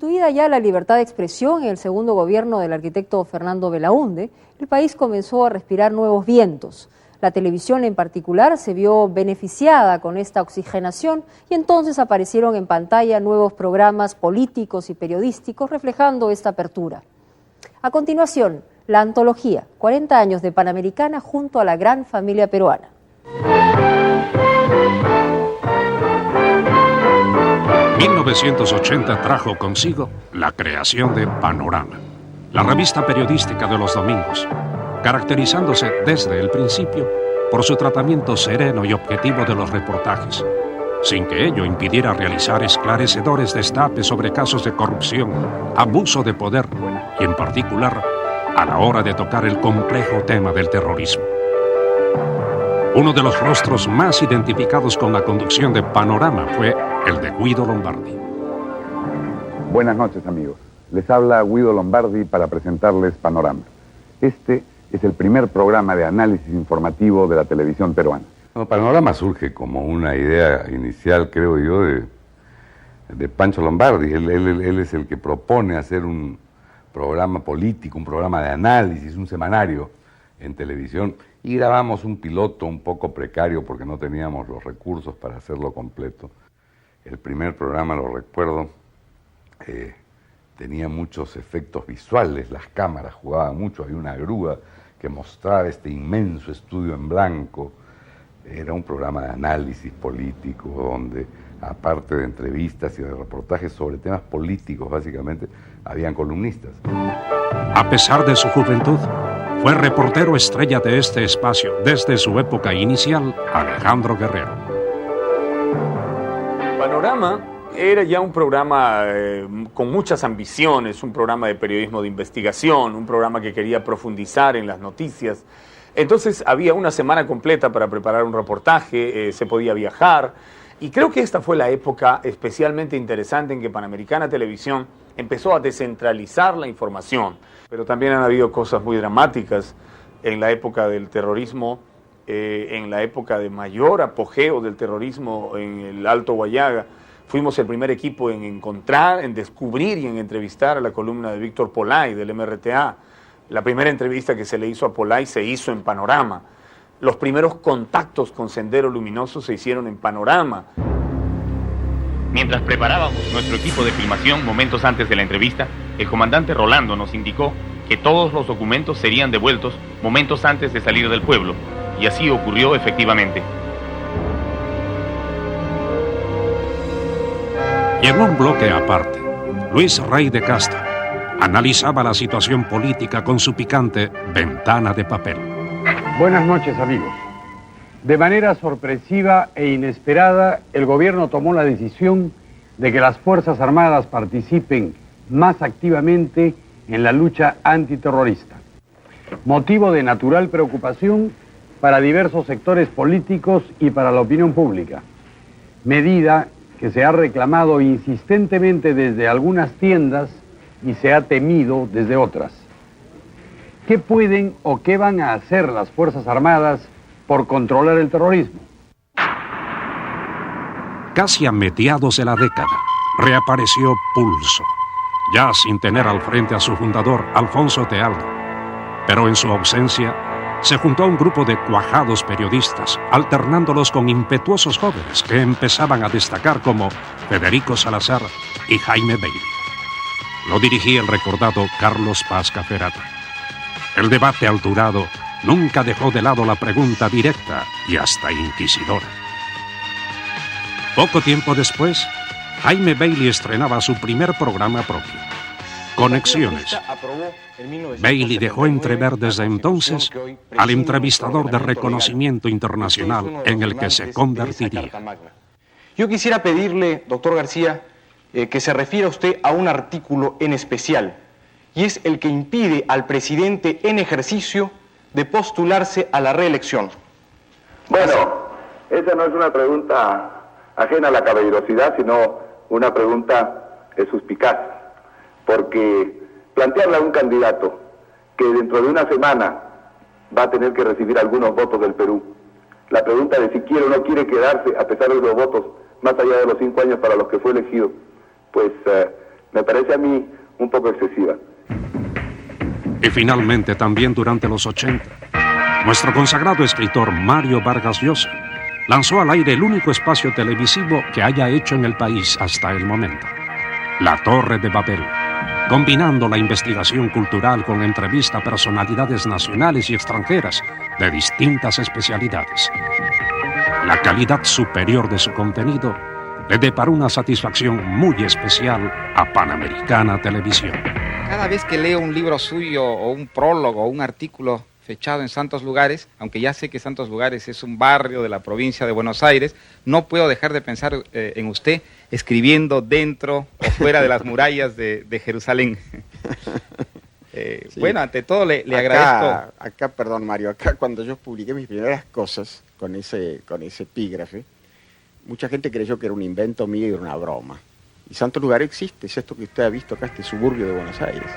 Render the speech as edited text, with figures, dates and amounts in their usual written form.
Restituida ya la libertad de expresión en el segundo gobierno del arquitecto Fernando Belaúnde, el país comenzó a respirar nuevos vientos. La televisión en particular se vio beneficiada con esta oxigenación y entonces aparecieron en pantalla nuevos programas políticos y periodísticos reflejando esta apertura. A continuación, la antología 40 años de Panamericana junto a la gran familia peruana. En 1980 trajo consigo la creación de Panorama, la revista periodística de los domingos, caracterizándose desde el principio por su tratamiento sereno y objetivo de los reportajes, sin que ello impidiera realizar esclarecedores destapes sobre casos de corrupción, abuso de poder y, en particular, a la hora de tocar el complejo tema del terrorismo. Uno de los rostros más identificados con la conducción de Panorama fue el de Guido Lombardi. Buenas noches, amigos. Les habla Guido Lombardi para presentarles Panorama. Este es el primer programa de análisis informativo de la televisión peruana. No, Panorama surge como una idea inicial, creo yo, de Pancho Lombardi. Él es el que propone hacer un programa político, un programa de análisis, un semanario en televisión, y grabamos un piloto un poco precario porque no teníamos los recursos para hacerlo completo. El primer programa, lo recuerdo, tenía muchos efectos visuales, las cámaras jugaban mucho, había una grúa que mostraba este inmenso estudio en blanco. Era un programa de análisis político donde, aparte de entrevistas y de reportajes sobre temas políticos, básicamente, habían columnistas. A pesar de su juventud, fue reportero estrella de este espacio desde su época inicial, Alejandro Guerrero. Panorama era ya un programa con muchas ambiciones, un programa de periodismo de investigación, un programa que quería profundizar en las noticias. Entonces había una semana completa para preparar un reportaje, se podía viajar, y creo que esta fue la época especialmente interesante en que Panamericana Televisión empezó a descentralizar la información. Pero también han habido cosas muy dramáticas en la época del terrorismo, en la época de mayor apogeo del terrorismo en el Alto Guayaga. Fuimos el primer equipo en encontrar, en descubrir y en entrevistar a la columna de Víctor Polay del MRTA. La primera entrevista que se le hizo a Polay se hizo en Panorama. Los primeros contactos con Sendero Luminoso se hicieron en Panorama. Mientras preparábamos nuestro equipo de filmación momentos antes de la entrevista, el comandante Rolando nos indicó que todos los documentos serían devueltos momentos antes de salir del pueblo, y así ocurrió efectivamente. Y en un bloque aparte, Luis Rey de Casta analizaba la situación política con su picante Ventana de Papel. Buenas noches, amigos. De manera sorpresiva e inesperada, el gobierno tomó la decisión de que las Fuerzas Armadas participen más activamente en la lucha antiterrorista. Motivo de natural preocupación para diversos sectores políticos y para la opinión pública. Medida que se ha reclamado insistentemente desde algunas tiendas y se ha temido desde otras. ¿Qué pueden o qué van a hacer las Fuerzas Armadas por controlar el terrorismo? Casi a mediados de la década, reapareció Pulso, ya sin tener al frente a su fundador, Alfonso Tealdo. Pero en su ausencia, se juntó a un grupo de cuajados periodistas, alternándolos con impetuosos jóvenes que empezaban a destacar como Federico Salazar y Jaime Bailey. Lo dirigía el recordado Carlos Paz Caferata. El debate alturado nunca dejó de lado la pregunta directa y hasta inquisidora. Poco tiempo después, Jaime Bailey estrenaba su primer programa propio, Conexiones. Bailey dejó entrever desde entonces al entrevistador de reconocimiento internacional en el que se convertiría. Yo quisiera pedirle, doctor García, que se refiera usted a un artículo en especial, y es el que impide al presidente en ejercicio de postularse a la reelección. Bueno, esa no es una pregunta ajena a la caballerosidad, sino una pregunta suspicaz, porque plantearle a un candidato que dentro de una semana va a tener que recibir algunos votos del Perú, la pregunta de si quiere o no quiere quedarse a pesar de los votos más allá de los 5 años para los que fue elegido, pues me parece a mí un poco excesiva. Y finalmente, también durante los 80, nuestro consagrado escritor Mario Vargas Llosa lanzó al aire el único espacio televisivo que haya hecho en el país hasta el momento, La Torre de Babel, combinando la investigación cultural con entrevista a personalidades nacionales y extranjeras de distintas especialidades. La calidad superior de su contenido le deparó una satisfacción muy especial a Panamericana Televisión. Cada vez que leo un libro suyo o un prólogo o un artículo fechado en Santos Lugares, aunque ya sé que Santos Lugares es un barrio de la provincia de Buenos Aires, no puedo dejar de pensar en usted escribiendo dentro o fuera de las murallas de Jerusalén. Sí. Bueno, ante todo le agradezco. Acá, perdón Mario, acá cuando yo publiqué mis primeras cosas con ese epígrafe, mucha gente creyó que era un invento mío y era una broma. Y Santos Lugares existe, es esto que usted ha visto acá, este suburbio de Buenos Aires.